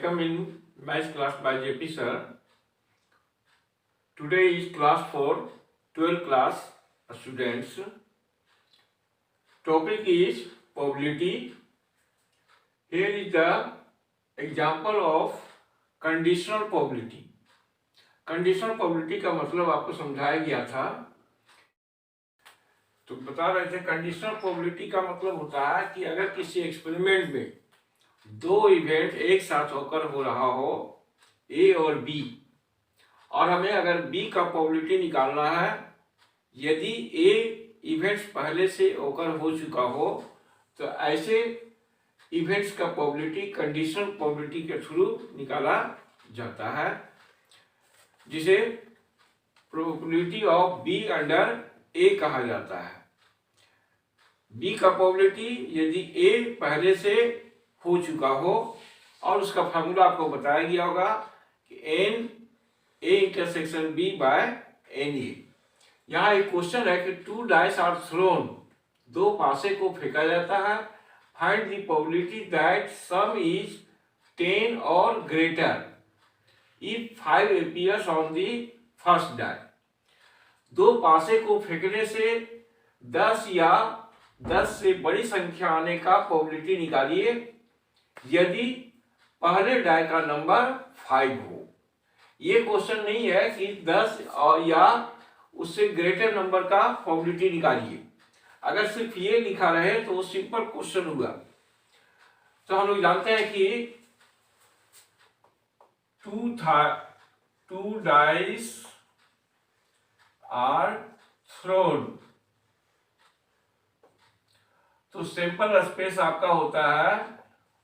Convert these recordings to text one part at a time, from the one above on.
Welcome in maths class by JP sir. Today is class for 12th class students. Topic is probability. Here is the example of conditional probability. Conditional probability का मतलब आपको समझाया गया था, तो बता रहे थे कंडीशनल प्रोबेबिलिटी का मतलब होता है कि अगर किसी एक्सपेरिमेंट में दो इवेंट एक साथ होकर हो रहा हो, ए और बी, और हमें अगर बी का प्रोबेबिलिटी निकालना है, यदि ए इवेंट्स पहले से होकर हो चुका हो तो ऐसे इवेंट्स का प्रोबेबिलिटी कंडीशनल प्रोबेबिलिटी के थ्रू निकाला जाता है, जिसे प्रोबेबिलिटी ऑफ बी अंडर ए कहा जाता है। बी का प्रोबेबिलिटी यदि ए पहले से हो चुका हो, और उसका फार्मूला आपको बताया गया होगा कि n A intersection B by n A. यहाँ एक क्वेश्चन है कि टू डाइस आर थ्रोन, दो पासे को फेंका जाता है, find the probability that some is 10 और greater if 5 appears on the first die। दो पासे को फेंकने से 10 या 10 से बड़ी संख्या आने का प्रोबेबिलिटी निकालिए यदि पहले डाई का नंबर 5 हो। ये क्वेश्चन नहीं है कि 10 और या उससे ग्रेटर नंबर का प्रोबेबिलिटी निकालिए। अगर सिर्फ ये लिखा रहे तो वो सिंपल क्वेश्चन हुआ। तो हम लोग जानते हैं कि two dice are thrown, तो सैंपल स्पेस आपका होता है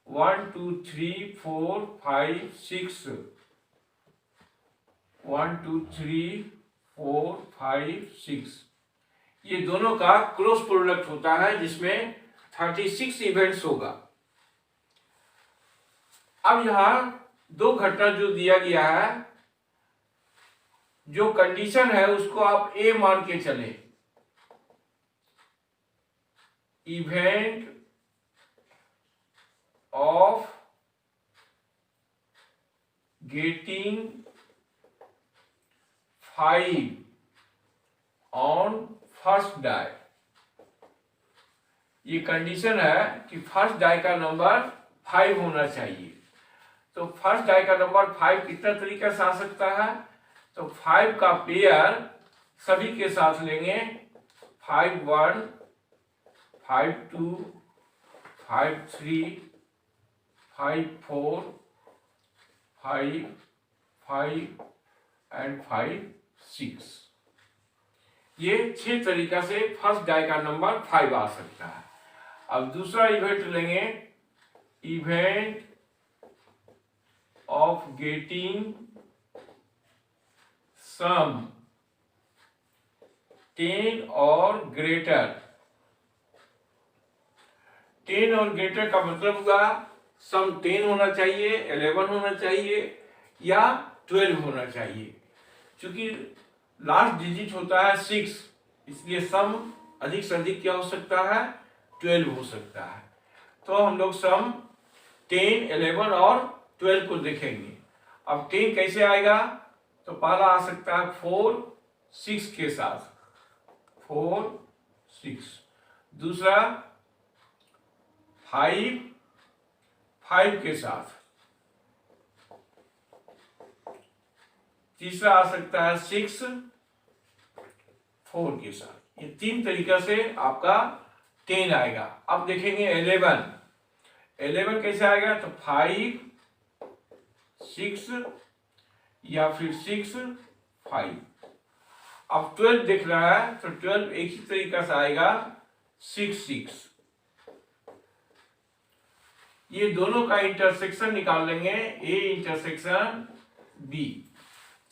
1 2 3 4 5 6, 1 2 3 4 5 6, ये दोनों का क्रॉस प्रोडक्ट होता है जिसमें 36 इवेंट्स होगा। अब यहां दो घटना जो दिया गया है, जो कंडीशन है उसको आप ए मान के चले। Event of getting 5 on first die, ये कंडीशन है कि फर्स्ट डाई का नंबर 5 होना चाहिए। तो फर्स्ट डाई का नंबर 5 कितना तरीका से आ सकता है, तो 5 का पेयर सभी के साथ लेंगे, 5 1 5 2 5 3 5 4 5 5 एंड 5 6, ये 6 तरीका से फर्स्ट डाई का नंबर 5 आ सकता है। अब दूसरा इवेंट लेंगे, इवेंट of getting sum 10 और greater। 10 और greater का मतलब हुआ सम 10 होना चाहिए, 11 होना चाहिए या 12 होना चाहिए। चूंकि लास्ट डिजिट होता है 6, इसलिए सम अधिक से अधिक क्या हो सकता है, 12 हो सकता है। तो हम लोग सम 10, 11 और 12 को देखेंगे। अब 10 कैसे आएगा, तो पहला आ सकता है 4 6 के साथ, 4 6, दूसरा 5 5 के साथ, तीसरा आ सकता है 6 4 के साथ। ये 3 तरीका से आपका 10 आएगा। अब देखेंगे 11 कैसे आएगा, तो 5 6 या फिर 6 5। अब 12 दिख रहा है, तो 12 एक ही तरीका से आएगा, 6 6। ये दोनों का इंटरसेक्शन निकाल लेंगे, A intersection B.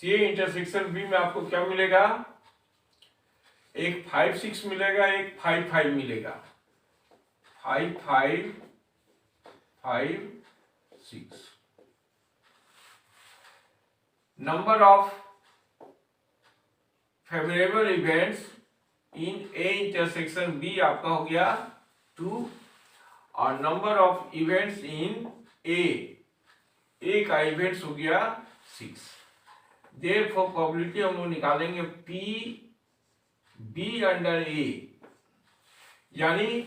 A intersection B में आपको क्या मिलेगा, एक 5 6 मिलेगा, एक 5 5 मिलेगा, 5 5 5 6। Number of favourable events in A intersection B आपका हो गया 2, और number of events in A A का इवेंट्स हो गया 6। देयरफॉर प्रोबेबिलिटी हम लोग निकालेंगे पी बी अंडर ए, यानी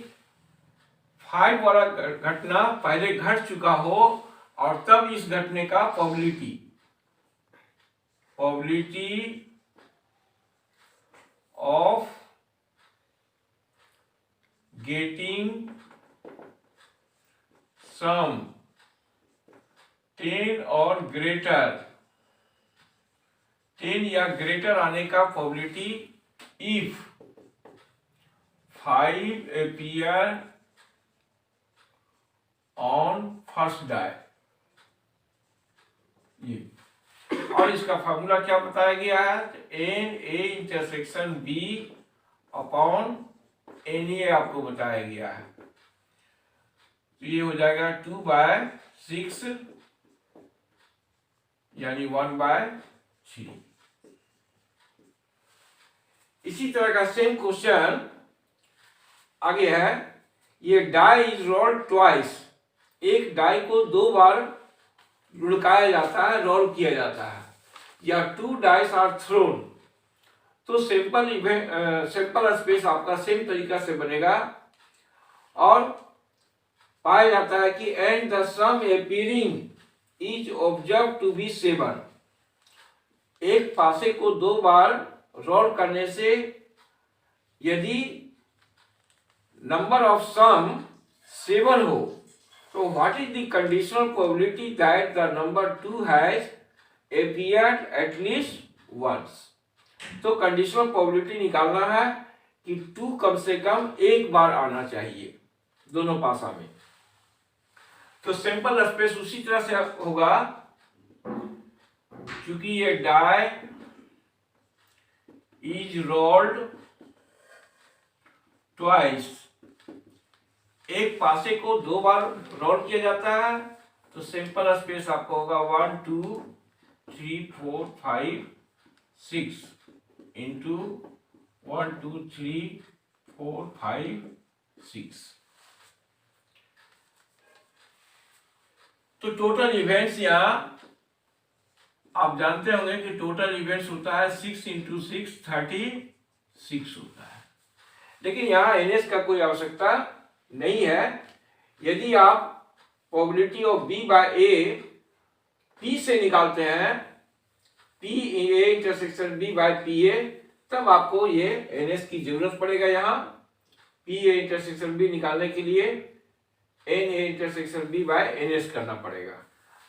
5 वाला घटना पहले घट चुका हो और तब इस घटने का प्रोबेबिलिटी ऑफ गेटिंग सम 10 और ग्रेटर, 10 या ग्रेटर आने का probability if 5 appear on first die। ये और इसका फार्मूला क्या बताया गया है, n A intersection B upon n A आपको बताया गया है। तो ये हो जाएगा 2/6 यानी 1/3। इसी तरह का सेम क्वेश्चन आगे है, ये डाई इज रोल्ड ट्वाइस, एक डाई को 2 बार लुढ़काया जाता है, रोल किया जाता है, या 2 डाइस आर थ्रोन। तो सिंपल स्पेस आपका सेम तरीका से बनेगा और पाया जाता है कि and the sum appearing is observe to be 7। एक पासे को 2 बार रोल करने से यदि नंबर ऑफ सम 7 हो, तो what is the conditional probability that the number 2 has appeared at least once। तो कंडीशनल प्रोबेबिलिटी निकालना है कि 2 कम से कम एक बार आना चाहिए दोनों पासा में। तो सिंपल स्पेस उसी तरह से होगा, क्योंकि ये डाई इज रोल्ड ट्वाइस, एक पासे को 2 बार रोल किया जाता है, तो सिंपल स्पेस आपको होगा 1 2 3 4 5 6 इंटू 1 2 3 4 5 6। तो टोटल इवेंट्स यहाँ आप जानते होंगे कि टोटल इवेंट्स होता है 6 इंटू 6 36 होता है, लेकिन यहाँ एनएस का कोई आवश्यकता नहीं है। यदि आप probability of B by A P से निकालते हैं, P A intersection B by P A, तब आपको ये एनएस की जरूरत पड़ेगा। यहाँ पी ए इंटरसेक्शन बी निकालने के लिए n A intersection B by n S करना पड़ेगा।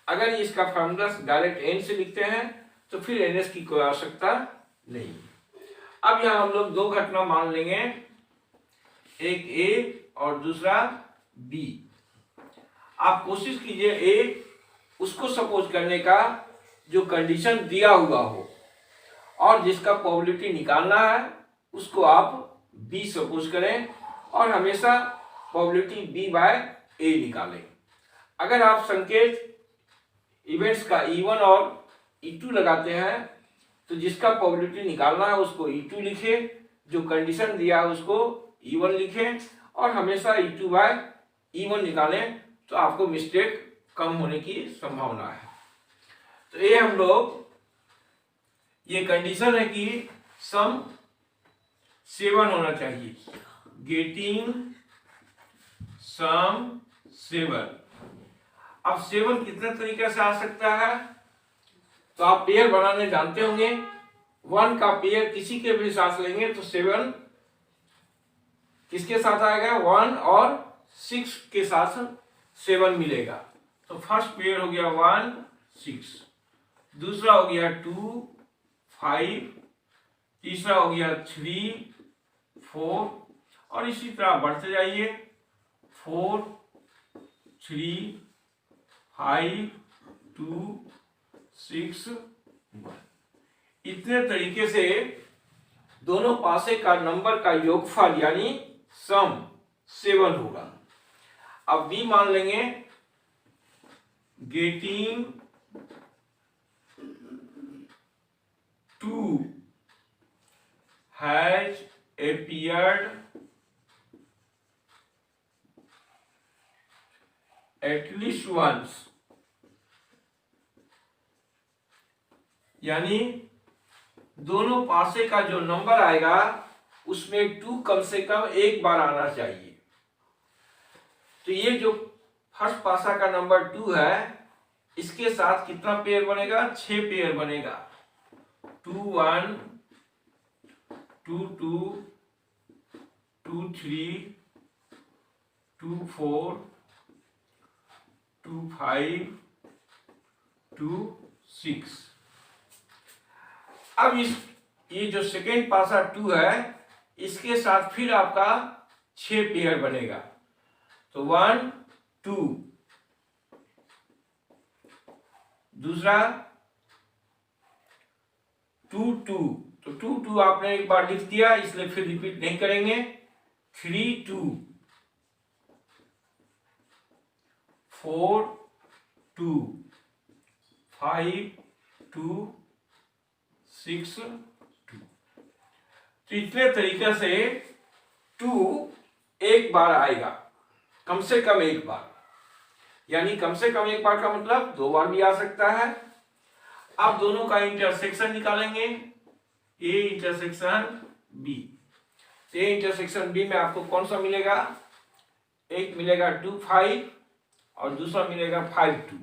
अगर इसका फॉर्मूला डायरेक्ट एन से लिखते हैं तो फिर एनएस की कोई आवश्यकता नहीं। अब यहाँ हम लोग 2 घटना मान लेंगे, एक ए और दूसरा बी। आप कोशिश कीजिए ए उसको सपोज करने का जो कंडीशन दिया हुआ हो, और जिसका प्रोबेबिलिटी निकालना है उसको आप बी सपोज करें, और हमेशा प्रोबेबिलिटी बी बाय ए निकालें। अगर आप संकेत इवेंट्स का E1 और E2 लगाते हैं, तो जिसका प्रोबेबिलिटी निकालना है उसको E2 लिखे, जो कंडीशन दिया है उसको E1 लिखें, और हमेशा E2 बाय E1 निकालें, तो आपको मिस्टेक कम होने की संभावना है। तो ये हम लोग, ये कंडीशन है कि सम 7 होना चाहिए, गेटिंग सम 7। अब 7 कितने तरीके से आ सकता है, तो आप पेयर बनाने जानते होंगे। 1 का पेयर किसी के भी साथ लेंगे तो 7 किसके साथ आएगा, 1 और 6 के साथ 7 मिलेगा। तो फर्स्ट पेयर हो गया 1 6, दूसरा हो गया 2 5, तीसरा हो गया 3 4, और इसी तरह बढ़ते जाइए 4 3 5 2 6 1। इतने तरीके से दोनों पासे का नंबर का योगफल यानी सम 7 होगा। अब बी मान लेंगे, getting 2 has appeared at least once। यानी दोनों पासे का जो नंबर आएगा उसमें 2 कम से कम एक बार आना चाहिए। तो ये जो फर्स्ट पासा का नंबर 2 है, इसके साथ कितना पेयर बनेगा? 6 पेयर बनेगा। 2 1 2 2 2 3 2 4 2 5 2 6। अब ये जो सेकेंड पासा 2 है, इसके साथ फिर आपका 6 पेयर बनेगा। तो 1 2, दूसरा 2 2, तो 2 2 आपने एक बार लिख दिया, इसलिए फिर रिपीट नहीं करेंगे। 3 2 4 2 5 2 6 2। तो इतने तरीके से 2 एक बार आएगा, कम से कम एक बार। यानी कम से कम एक बार का मतलब 2 बार भी आ सकता है। आप दोनों का इंटरसेक्शन निकालेंगे, A intersection B. A intersection B में आपको कौन सा मिलेगा? एक मिलेगा 2 5 और दूसरा मिलेगा 5 2।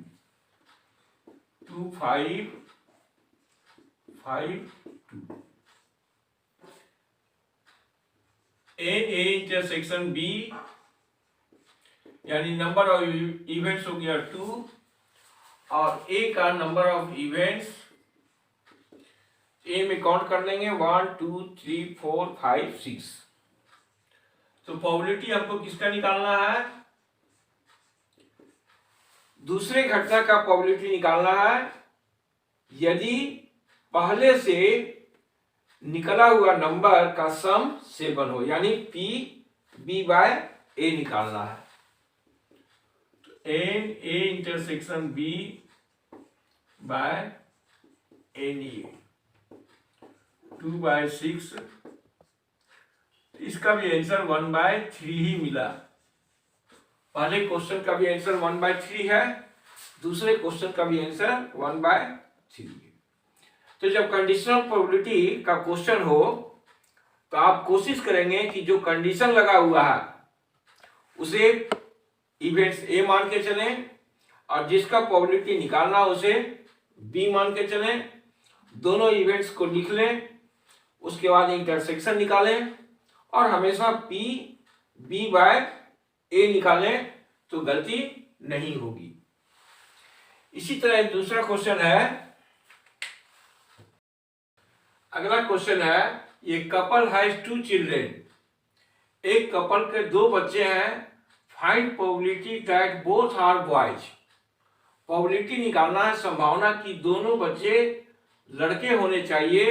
2 5 5 2। ए इंटरसेक्शन बी यानी नंबर ऑफ इवेंट्स हो गया 2, और ए का नंबर ऑफ इवेंट्स ए में काउंट कर लेंगे 1 2 3 4 5 6। तो प्रोबेबिलिटी हमको किसका निकालना है? दूसरे घटना का प्रोबेबिलिटी निकालना है। यदि पहले से निकला हुआ नंबर का सम 7 हो, यानी पी बी बाय ए निकालना है। N A intersection B by n A 2/6। इसका भी आंसर 1/3 ही मिला। पहले क्वेश्चन का भी आंसर 1/3 है, दूसरे क्वेश्चन का भी आंसर 1/3 है। तो जब कंडीशनल प्रोबेबिलिटी का क्वेश्चन हो तो आप कोशिश करेंगे कि जो कंडीशन लगा हुआ है उसे इवेंट्स ए मान के चलें, और जिसका प्रोबेबिलिटी निकालना उसे बी मान के चलें। दोनों इवेंट्स को लिख लें, उसके बाद इंटरसेक्शन निकालें, और हमेशा पी बी बाय ए निकालें तो गलती नहीं होगी। इसी तरह दूसरा क्वेश्चन है, अगला क्वेश्चन है, ये कपल हैज 2 चिल्ड्रेन। एक कपल के 2 बच्चे हैं। Find probability that both are boys. Probability निकालना है, संभावना कि दोनों बच्चे लड़के होने चाहिए।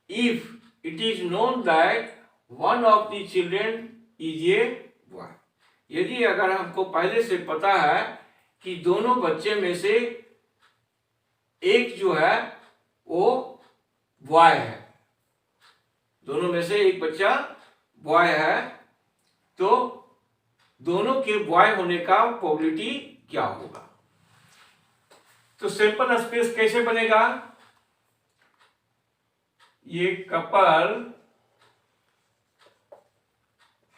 If it is known that one of the children is a boy. यदि अगर हमको पहले से पता है कि दोनों बच्चे में से एक जो है वो बॉय है, दोनों में से एक बच्चा बॉय है, तो दोनों के बॉय होने का प्रोबेबिलिटी क्या होगा? तो सैंपल स्पेस कैसे बनेगा? ये couple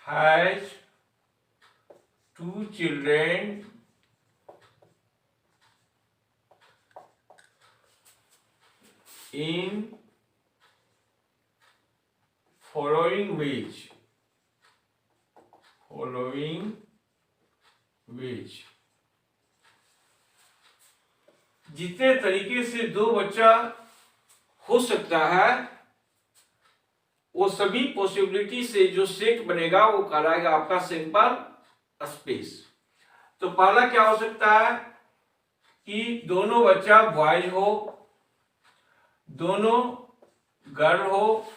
has 2 children in following ways। जितने तरीके से 2 बच्चा हो सकता है, वो सभी पॉसिबिलिटी से जो सेट बनेगा वो कहलाएगा आपका सैंपल स्पेस। तो पहला क्या हो सकता है कि दोनों बच्चा बॉयज हो, दोनों गर्ल हो।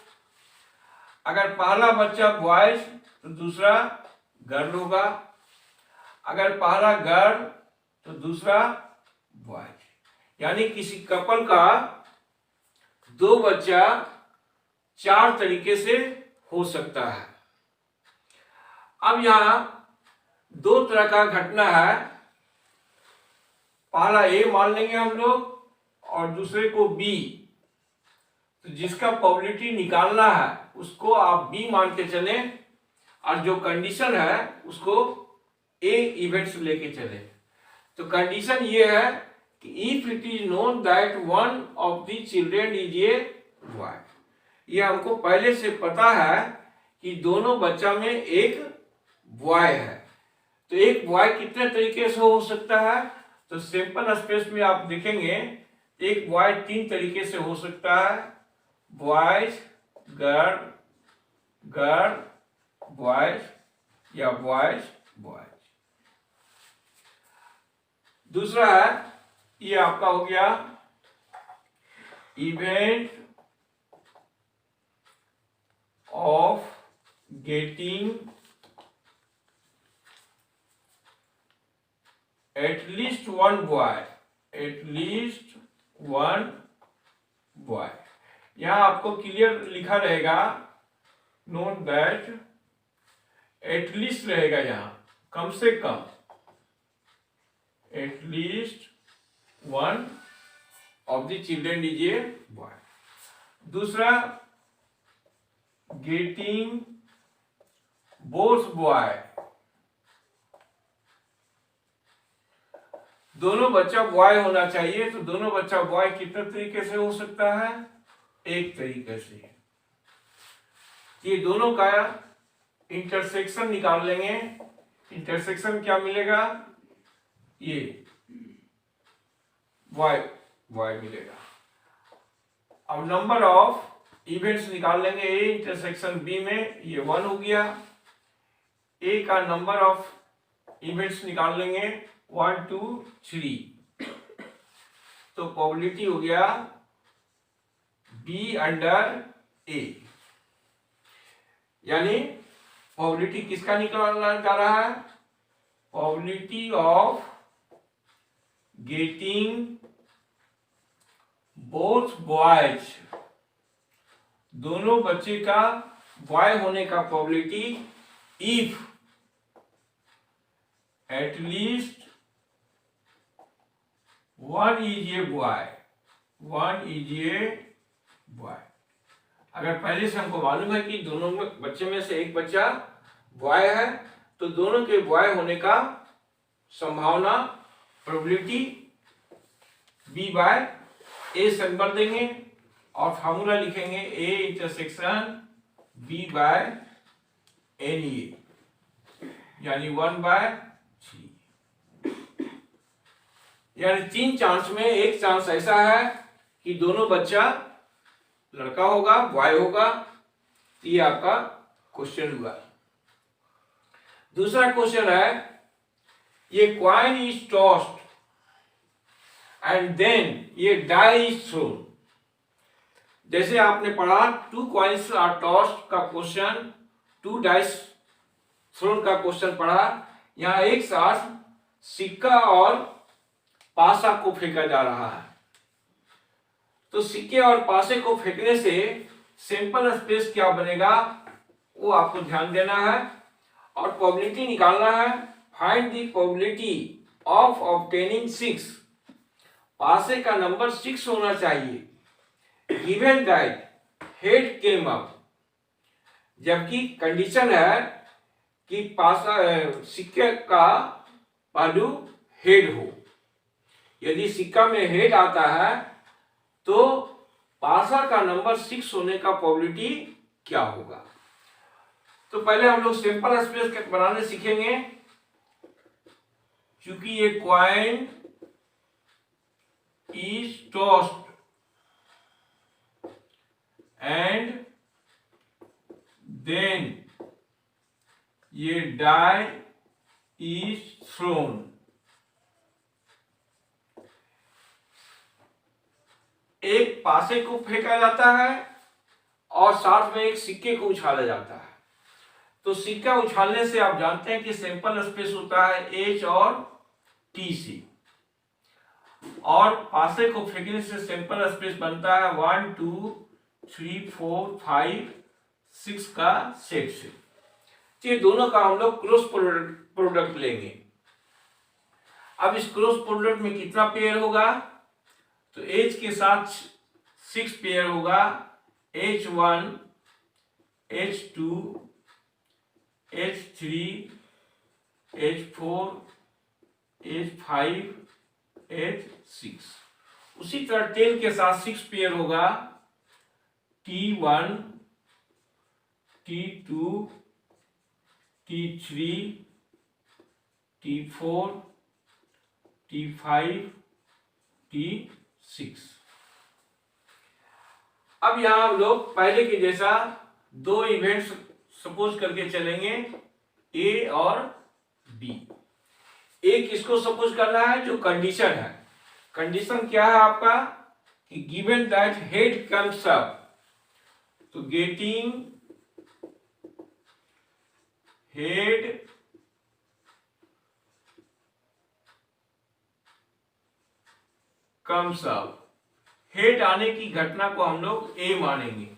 अगर पहला बच्चा बॉयज तो दूसरा गर्ल होगा, अगर पहला गर्ल तो दूसरा बॉयज। यानी किसी कपल का 2 बच्चा 4 तरीके से हो सकता है। अब यहां 2 तरह का घटना है। पहला ए मान लेंगे हम लोग और दूसरे को बी, तो जिसका प्रोबेबिलिटी निकालना है उसको आप बी मान के चले और जो कंडीशन है उसको ए इवेंट्स लेके चले। तो कंडीशन ये है कि if it is known that one of the children is a boy, ये हमको पहले से पता है कि दोनों बच्चा में एक बॉय है। तो एक बॉय कितने तरीके से हो सकता है, तो सिंपल स्पेस में आप देखेंगे एक बॉय 3 तरीके से हो सकता है, बॉयज गर्ल, गर्ल बॉयज या बॉयज बॉयज। दूसरा है, ये आपका हो गया event of getting at least one boy, at least one boy. यहां आपको क्लियर लिखा रहेगा नोट दैट, एटलीस्ट रहेगा यहां कम से कम, at least one of the children is a boy. दूसरा, गेटिंग बोथ बॉय, दोनों बच्चा बॉय होना चाहिए। तो दोनों बच्चा बॉय कितने तरीके से हो सकता है, एक तरीके से। ये दोनों का इंटरसेक्शन निकाल लेंगे, इंटरसेक्शन क्या मिलेगा, ये बॉय बॉय मिलेगा। अब नंबर ऑफ इवेंट्स निकाल लेंगे ए इंटरसेक्शन बी में, ये 1 हो गया। ए का नंबर ऑफ इवेंट्स निकाल लेंगे 1 2 3, तो प्रोबेबिलिटी हो गया बी अंडर ए, यानी प्रोबेबिलिटी किसका निकालना जा रहा है, probability of getting both boys, दोनों बच्चे का बॉय होने का probability if at least one is a boy, one is a boy. अगर पहले से हमको मालूम है कि दोनों बच्चे में से एक बच्चा बॉय है, तो दोनों के बॉय होने का संभावना प्रोबेबिलिटी बी बाय ए से भर देंगे और फार्मूला लिखेंगे A intersection B by n A, यानी 1/3। यानी 3 चांस में एक चांस ऐसा है कि दोनों बच्चा लड़का होगा, बॉय होगा। ये आपका क्वेश्चन हुआ। दूसरा क्वेश्चन है, ये coin is tossed and then ये डाई इज थ्रोन। जैसे आपने पढ़ा 2 कॉइन्स आर टॉस्ड का क्वेश्चन, 2 डाइस थ्रोन का क्वेश्चन पढ़ा। यहां एक साथ सिक्का और पासा को फेंका जा रहा है। तो सिक्के और पासे को फेंकने से सिंपल स्पेस क्या बनेगा वो आपको ध्यान देना है और प्रोबेबिलिटी निकालना है। Find the probability of obtaining 6, पासे का नंबर 6 होना चाहिए given that head came up, जबकि कंडीशन है कि पासा सिक्के का वैल्यू हेड हो। यदि सिक्का में हेड आता है तो पासा का नंबर 6 होने का प्रोबेबिलिटी क्या होगा। तो पहले हम लोग सिंपल स्पेस बनाने सीखेंगे। क्योंकि ये coin is tossed and then ये डाई इज थ्रोन। एक पासे को फेंका जाता है और साथ में एक सिक्के को उछाला जाता है। तो सिक्का उछालने से आप जानते हैं कि सिंपल स्पेस होता है एच और टी सी, और पासे को फेंकने से सिंपल स्पेस बनता है 1 2 3 4 5 6 का सेट से। ये दोनों का हम लोग क्रॉस प्रोडक्ट लेंगे। अब इस क्रॉस प्रोडक्ट में कितना पेयर होगा, तो H के साथ 6 पेयर होगा, H1, H2, H3, H4, H5, H6। उसी तरह 10 के साथ 6 पेयर होगा, T1, T2, T3, T4, T5, T6। अब यहां हम लोग पहले के जैसा दो इवेंट्स सपोज करके चलेंगे, ए और बी। एक इसको सपोज करना है जो कंडीशन है। कंडीशन क्या है आपका कि given that head comes up, तो getting head comes up, head आने की घटना को हम लोग ए मानेंगे।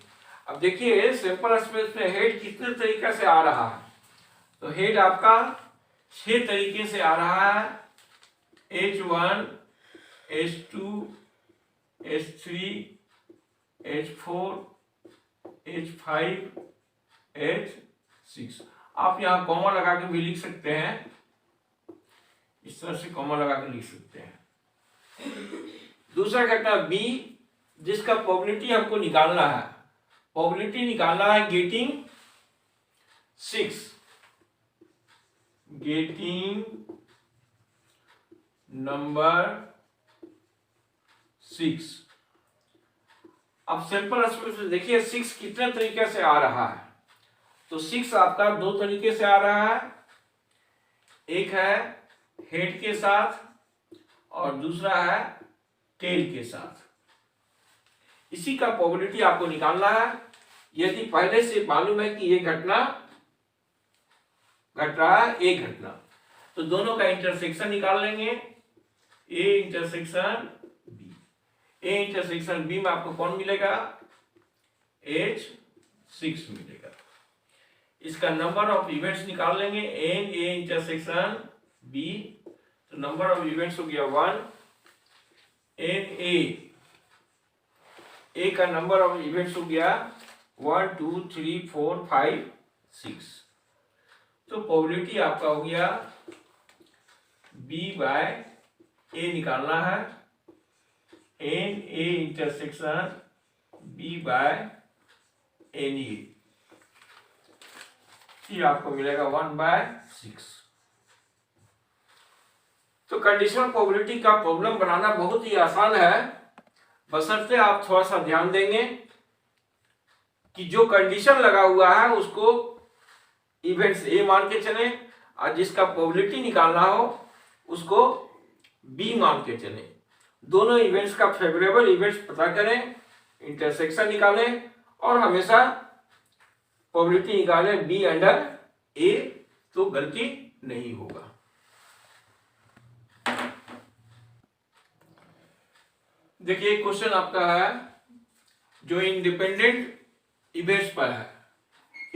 अब देखिए सिंपल स्पेस में हेड कितने तरीके से आ रहा है, तो हेड आपका 6 तरीके से आ रहा है, H1, H2, H3, H4, H5, H6। आप यहां कॉमा लगा के भी लिख सकते हैं, इस तरह से कॉमा लगा के लिख सकते हैं। दूसरा घटना बी, जिसका प्रोबेबिलिटी हमको निकालना है। प्रोबेबिलिटी निकालना है गेटिंग 6, गेटिंग नंबर 6। अब सिंपल स्पेस में देखिए 6 कितने तरीके से आ रहा है, तो 6 आपका 2 तरीके से आ रहा है, एक है हेड के साथ और दूसरा है टेल के साथ। इसी का प्रोबेबिलिटी आपको निकालना है। यदि पहले से मालूम है कि ये घटना घट रहा है, एक घटना, तो दोनों का इंटरसेक्शन निकाल लेंगे, A intersection B. A intersection B में आपको कौन मिलेगा, H6 मिलेगा। इसका नंबर ऑफ इवेंट्स निकाल लेंगे, एन ए इंटरसेक्शन बी, तो नंबर ऑफ इवेंट्स हो गया 1, एन ए का नंबर ऑफ इवेंट्स हो गया 1 2 3 4 5 6। तो प्रोबेबिलिटी आपका हो गया बी बाय ए निकालना है, n A intersection B by n A, ये आपको मिलेगा 1/6। तो कंडीशनल प्रोबेबिलिटी का प्रॉब्लम बनाना बहुत ही आसान है, बशर्ते आप थोड़ा सा ध्यान देंगे कि जो कंडीशन लगा हुआ है उसको इवेंट्स ए मान के चले, और जिसका प्रोबेबिलिटी निकालना हो उसको बी मान के चले। दोनों इवेंट्स का फेवरेबल इवेंट्स पता करें, इंटरसेक्शन निकालें और हमेशा प्रोबेबिलिटी निकालें बी अंडर ए, तो गलती नहीं होगा। देखिए क्वेश्चन आपका है जो इंडिपेंडेंट इवेंट्स पर है।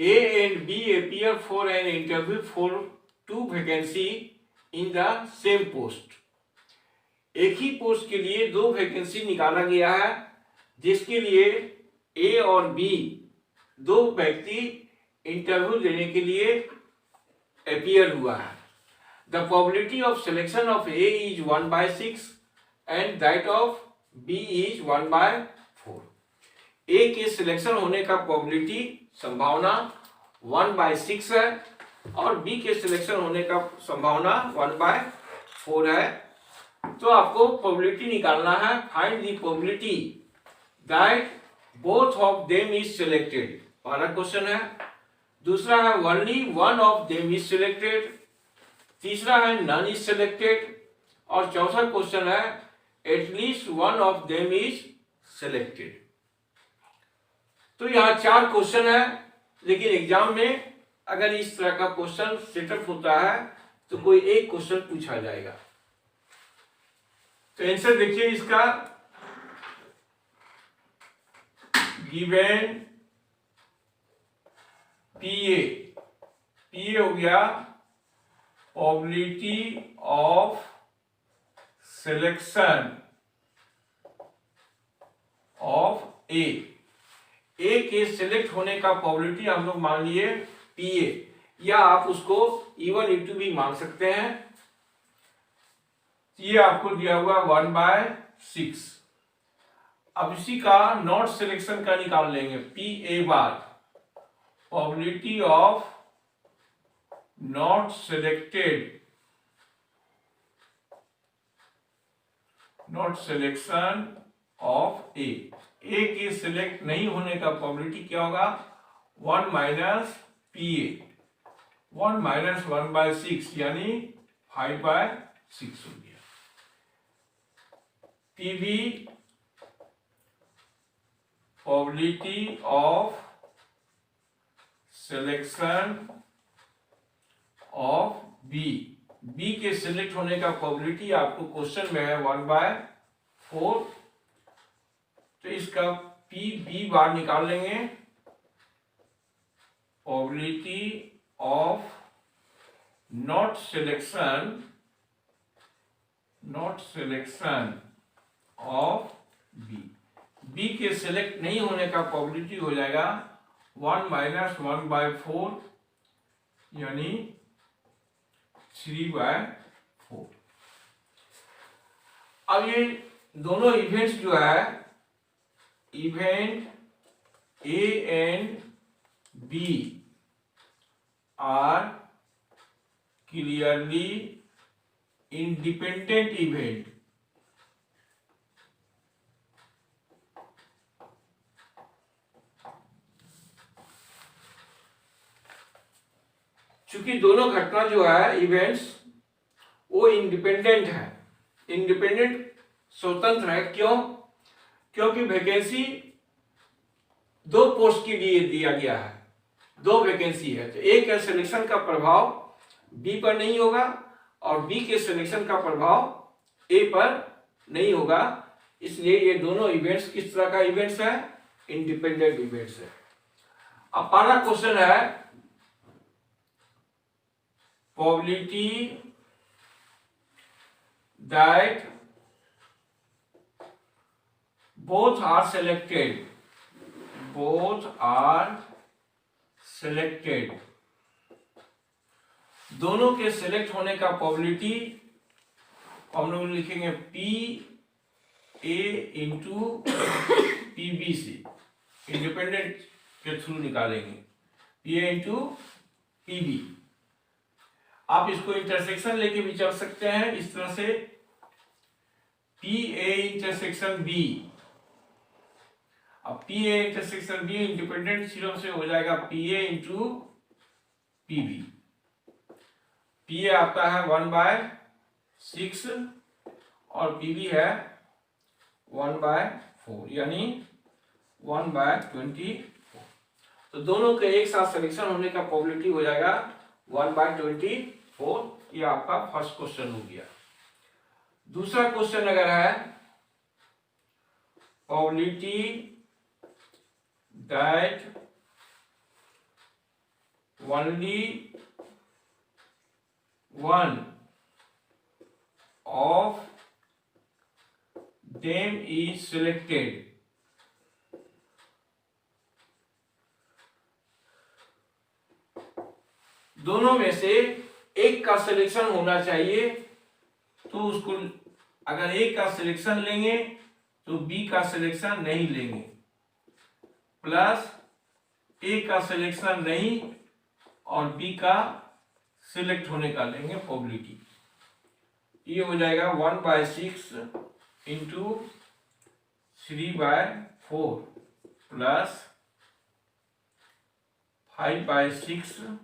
A and B appear for an interview for 2 vacancy in the same post। एक ही पोस्ट के लिए 2 वैकेंसी निकाला गया है, जिसके लिए A और B 2 व्यक्ति इंटरव्यू देने के लिए अपीयर हुआ है। The probability of selection of A is 1/6 and that of B is 1/4। A के सिलेक्शन होने का प्रोबेबिलिटी संभावना 1/6 है और B के सिलेक्शन होने का संभावना 1/4 है। तो आपको प्रोबेबिलिटी निकालना है, find the probability that both of them is selected, पहला क्वेश्चन है। दूसरा है only one of them is selected, तीसरा है नन इज सिलेक्टेड, और चौथा क्वेश्चन है at least one of them is selected. तो यहाँ 4 क्वेश्चन है, लेकिन एग्जाम में अगर इस तरह का क्वेश्चन सेटअप होता है तो कोई एक क्वेश्चन पूछा जाएगा। तो आंसर देखिए इसका, गिवन पीए हो गया probability of selection of A के सिलेक्ट होने का प्रोबेबिलिटी हम लोग मान लिए पीए, या आप उसको इवन इंटू भी मान सकते हैं। ये आपको दिया हुआ 1/6। अब इसी का नॉट सिलेक्शन का निकाल लेंगे, P A bar, probability of not selected, not selection of A के सिलेक्ट नहीं होने का प्रोबेबिलिटी क्या होगा, 1 माइनस पी ए, 1 माइनस 1/6 यानी 5/6 हो गया। P B probability of selection of B के सिलेक्ट होने का प्रोबेबिलिटी आपको क्वेश्चन में है 1/4, तो इसका पी बी बार निकाल लेंगे, probability of not selection of B के सिलेक्ट नहीं होने का प्रोबेबिलिटी हो जाएगा 1 माइनस 1/4 यानी 3/4। अब ये दोनों इवेंट्स जो है, event A and B are clearly independent event. चूंकि दोनों घटना जो है इवेंट्स वो इंडिपेंडेंट है, इंडिपेंडेंट स्वतंत्र है। क्यों? क्योंकि वैकेंसी 2 पोस्ट के लिए दिया गया है, 2 वैकेंसी है, तो ए के सिलेक्शन का प्रभाव बी पर नहीं होगा और बी के सिलेक्शन का प्रभाव ए पर नहीं होगा। इसलिए ये दोनों इवेंट्स किस तरह का इवेंट्स है, इंडिपेंडेंट इवेंट्स है। अब पहला क्वेश्चन है probability that both are selected, दोनों के सिलेक्ट होने का प्रोबेबिलिटी हम लोग लिखेंगे P A into P B से, इंडिपेंडेंट के थ्रू निकालेंगे, P A into P B. आप इसको इंटरसेक्शन लेके भी चल सकते हैं इस तरह से, पी ए इंटरसेक्शन बी। अब P A intersection B independent theorem से हो जाएगा P A into P B. P A आपका है 1/6 और पी बी है 1/4 यानी 1/24। तो दोनों के एक साथ सिलेक्शन होने का प्रोबेबिलिटी हो जाएगा 1/24। ये आपका फर्स्ट क्वेश्चन हो गया। दूसरा क्वेश्चन अगर है probability that only one of them is selected, दोनों में से एक का सिलेक्शन होना चाहिए, तो उसको अगर एक का सिलेक्शन लेंगे तो बी का सिलेक्शन नहीं लेंगे, प्लस ए का सिलेक्शन नहीं और बी का सिलेक्ट होने का लेंगे प्रोबेबिलिटी। ये हो जाएगा 1/6 इंटू 3/4 प्लस 5/6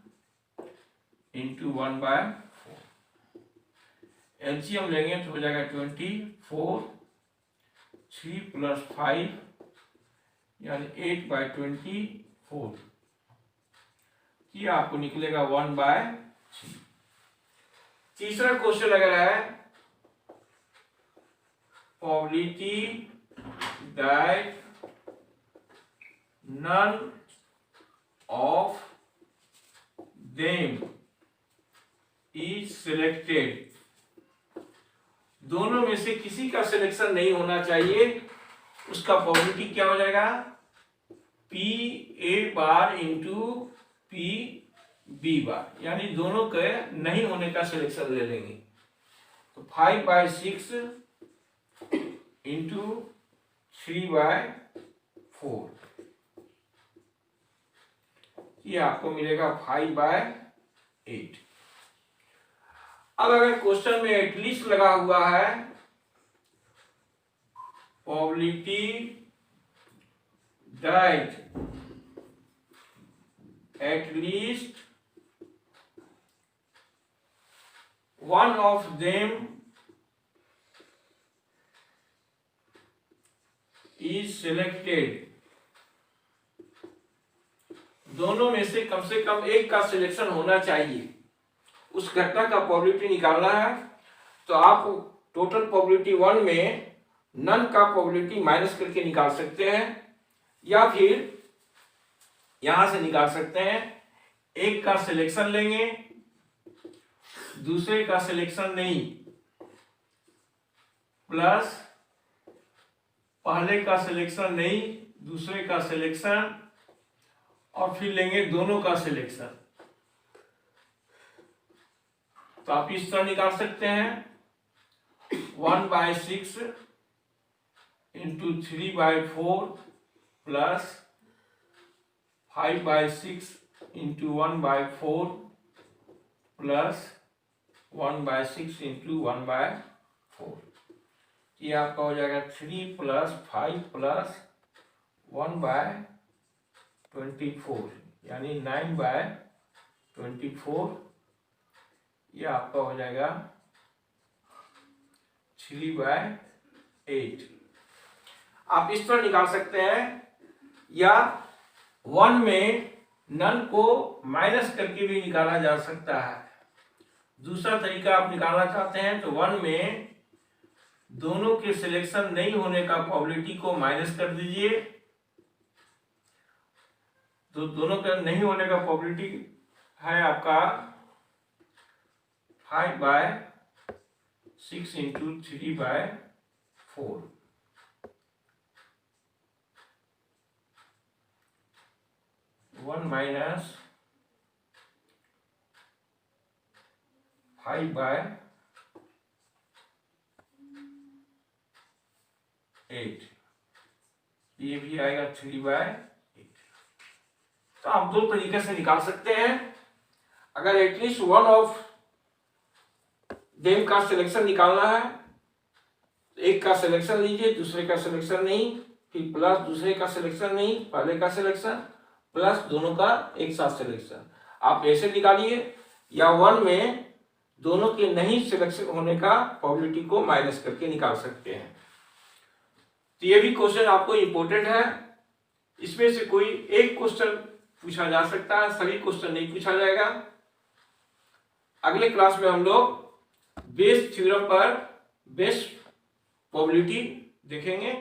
इंटू 1/4। एलसीएम लेंगे तो हो जाएगा 24, 3 प्लस 5 यानी 8/24। ये आपको निकलेगा 1/3। तीसरा क्वेश्चन अगर है probability that none of them is selected, दोनों में से किसी का सिलेक्शन नहीं होना चाहिए, उसका प्रोबेबिलिटी क्या हो जाएगा, P A bar into P B bar, यानी दोनों के नहीं होने का सिलेक्शन ले लेंगे। तो 5/6 इंटू 3/4, ये आपको मिलेगा 5/8। अब अगर क्वेश्चन में एटलीस्ट लगा हुआ है, probability that at least one of them is selected, दोनों में से कम एक का सिलेक्शन होना चाहिए, उस घटना का प्रोबेबिलिटी निकालना है। तो आप टोटल प्रोबेबिलिटी 1 में नन का प्रोबेबिलिटी माइनस करके निकाल सकते हैं, या फिर यहां से निकाल सकते हैं। एक का सिलेक्शन लेंगे, दूसरे का सिलेक्शन नहीं, प्लस पहले का सिलेक्शन नहीं, दूसरे का सिलेक्शन, और फिर लेंगे दोनों का सिलेक्शन। तो आप इस तरह निकाल सकते हैं 1/6 into 3/4 plus 5/6 into 1/4 plus 1/6 into 1/4, ये आपका हो जाएगा 3 + 5 + 1/24, यानी 9/24, ये आपका हो जाएगा 3/8। आप इस तरह निकाल सकते हैं, या 1 में नन को माइनस करके भी निकाला जा सकता है। दूसरा तरीका आप निकालना चाहते हैं तो 1 में दोनों के सिलेक्शन नहीं होने का प्रोबेबिलिटी को माइनस कर दीजिए, तो दोनों का नहीं होने का प्रोबेबिलिटी है आपका 5/6 इंटू 3/4, वन माइनस 5/8, ये भी आएगा 3/8। तो आप दो तरीके से निकाल सकते हैं। अगर एटलीस्ट वन ऑफ देम का सिलेक्शन निकालना है, एक का सिलेक्शन लीजिए, दूसरे का सिलेक्शन नहीं, फिर प्लस दूसरे का सिलेक्शन नहीं, पहले का सिलेक्शन, प्लस दोनों का एक साथ सिलेक्शन। आप ऐसे निकालिए, या 1 में दोनों के नहीं सिलेक्शन होने का प्रोबेबिलिटी को माइनस करके निकाल सकते हैं। तो ये भी क्वेश्चन आपको इंपॉर्टेंट है, इसमें से कोई एक क्वेश्चन पूछा जा सकता है, सभी क्वेश्चन नहीं पूछा जाएगा। अगले क्लास में हम लोग बेस थ्योरम पर बेस प्रोबेबिलिटी देखेंगे।